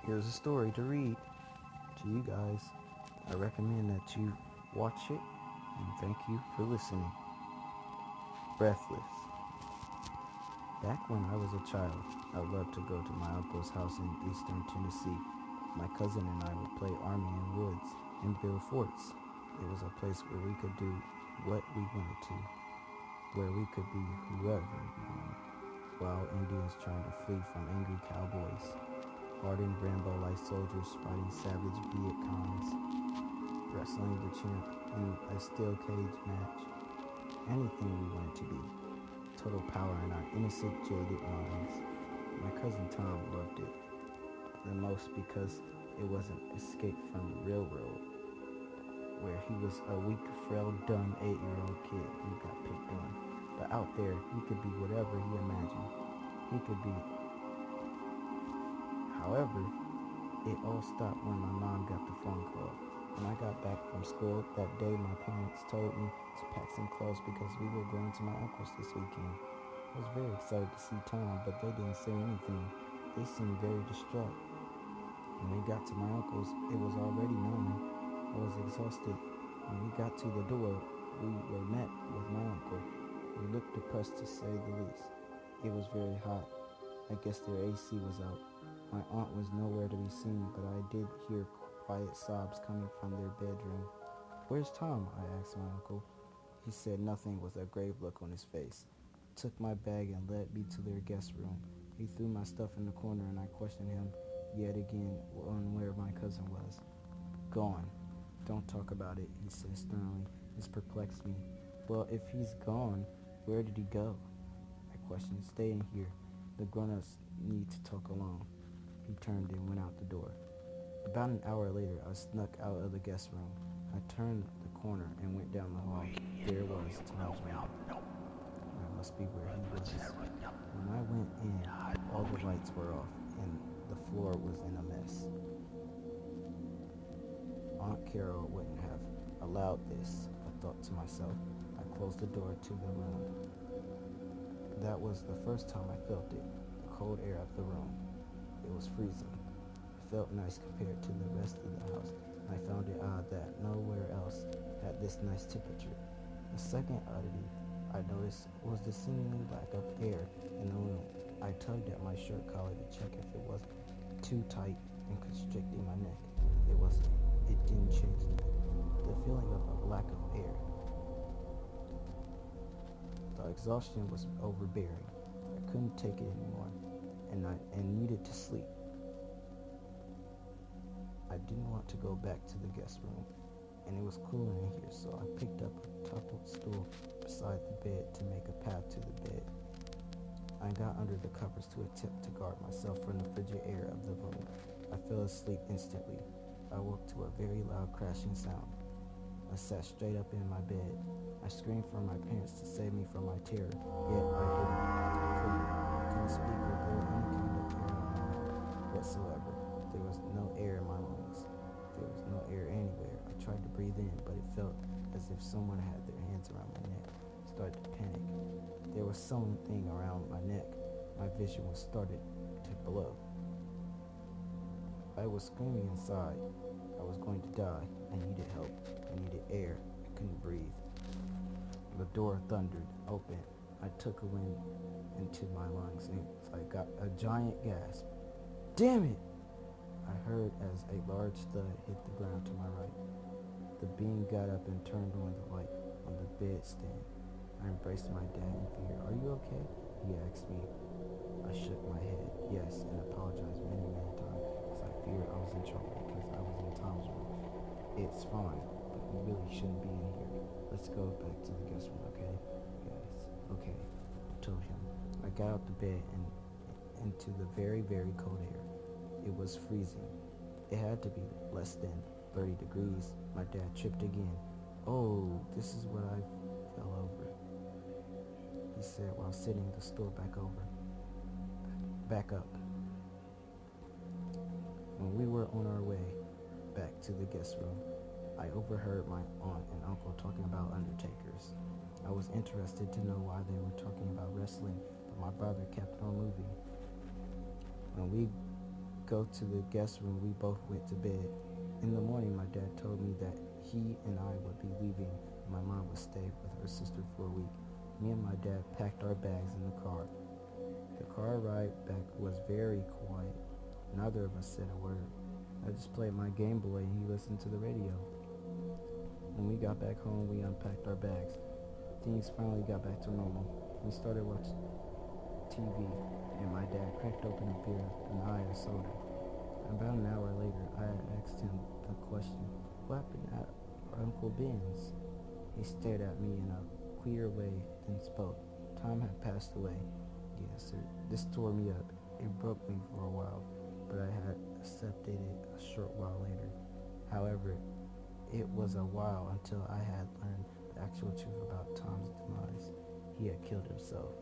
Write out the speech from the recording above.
Here's a story to read to you guys. I recommend that you watch it, and thank you for listening. Breathless. Back when I was a child, I loved to go to my uncle's house in eastern Tennessee. My cousin and I would play army in woods and build forts. It was a place where we could do what we wanted to, where we could be whoever we wanted. Wild Indians trying to flee from angry cowboys, hardened Rambo-like soldiers fighting savage Viet Congs, wrestling the champ in a steel cage match. Anything we wanted to be. Total power in our innocent, jaded minds. My cousin Tom loved it the most because it was an escape from the real world, where he was a weak, frail, dumb 8-year-old kid who got picked on. But out there, he could be whatever he imagined. He could be. However, it all stopped when my mom got the phone call. When I got back from school that day, my parents told me to pack some clothes because we were going to my uncle's this weekend. I was very excited to see Tom, but they didn't say anything. They seemed very distraught. When we got to my uncle's, it was already 9. I was exhausted. When we got to the door, we were met with my uncle. He looked depressed to say the least. It was very hot. I guess their AC was out. My aunt was nowhere to be seen, but I did hear quiet sobs coming from their bedroom. "Where's Tom?" I asked my uncle. He said nothing with a grave look on his face. Took my bag and led me to their guest room. He threw my stuff in the corner and I questioned him yet again on where my cousin was. "Gone. Don't talk about it," he said sternly. This perplexed me. "Well, if he's gone, where did he go?" I questioned. "Stay in here. The grown-ups need to talk alone." He turned and went out the door. About an hour later, I snuck out of the guest room. I turned the corner and went down the hall. There was Tom's room. That must be where he was. When I went in, all the lights were off and the floor was in a mess. Aunt Carol wouldn't have allowed this, I thought to myself. I closed the door to the room. That was the first time I felt it, the cold air of the room. It was freezing. It felt nice compared to the rest of the house. I found it odd that nowhere else had this nice temperature. The second oddity I noticed was the seeming lack of air in the room. I tugged at my shirt collar to check if it wasn't too tight and constricting my neck. It wasn't. It didn't change the feeling of a lack of air. The exhaustion was overbearing. I couldn't take it anymore, and needed to sleep. I didn't want to go back to the guest room, and it was cooler in here, so I picked up a toppled stool beside the bed to make a path to the bed. I got under the covers to attempt to guard myself from the frigid air of the room. I fell asleep instantly. I woke to a very loud crashing sound. I sat straight up in my bed. I screamed for my parents to save me from my terror, yet I couldn't speak or blow any kind of air in my mouth whatsoever. There was no air in my lungs. There was no air anywhere. I tried to breathe in, but it felt as if someone had their hands around my neck. I started to panic. There was something around my neck. My vision was started to blow. I was screaming inside. I was going to die. I needed help. I needed air. I couldn't breathe. The door thundered open. I took a wind into my lungs and I got a giant gasp. "Damn it!" I heard as a large thud hit the ground to my right. The being got up and turned on the light on the bedstand. I embraced my dad in fear. "Are you okay?" he asked me. I shook my head, yes, and apologized many times because I feared I was in trouble because I was in Tom's room. "It's fine, but you really shouldn't be in here. Let's go back to the guest room, okay?" "Yes, okay," I told him. I got out the bed and into the very cold air. It was freezing. It had to be less than 30 degrees. My dad tripped again. "Oh, this is what I fell over," he said while sitting the stool back up. When we were on our way back to the guest room, I overheard my aunt and uncle talking about undertakers. I was interested to know why they were talking about wrestling, but my brother kept on moving. When we go to the guest room, we both went to bed. In the morning, my dad told me that he and I would be leaving and my mom would stay with her sister for a week. Me and my dad packed our bags in the car. The car ride back was very quiet. Neither of us said a word. I just played my Game Boy and he listened to the radio. When we got back home, we unpacked our bags. Things finally got back to normal. We started watching TV, and my dad cracked open a beer and I a soda. About an hour later, I asked him the question, "What happened at our Uncle Ben's?" He stared at me in a queer way, then spoke. Time had passed away. Yes, sir. This tore me up. It broke me for a while, but I had accepted it a short while later. However, it was a while until I had learned the actual truth about Tom's demise. He had killed himself.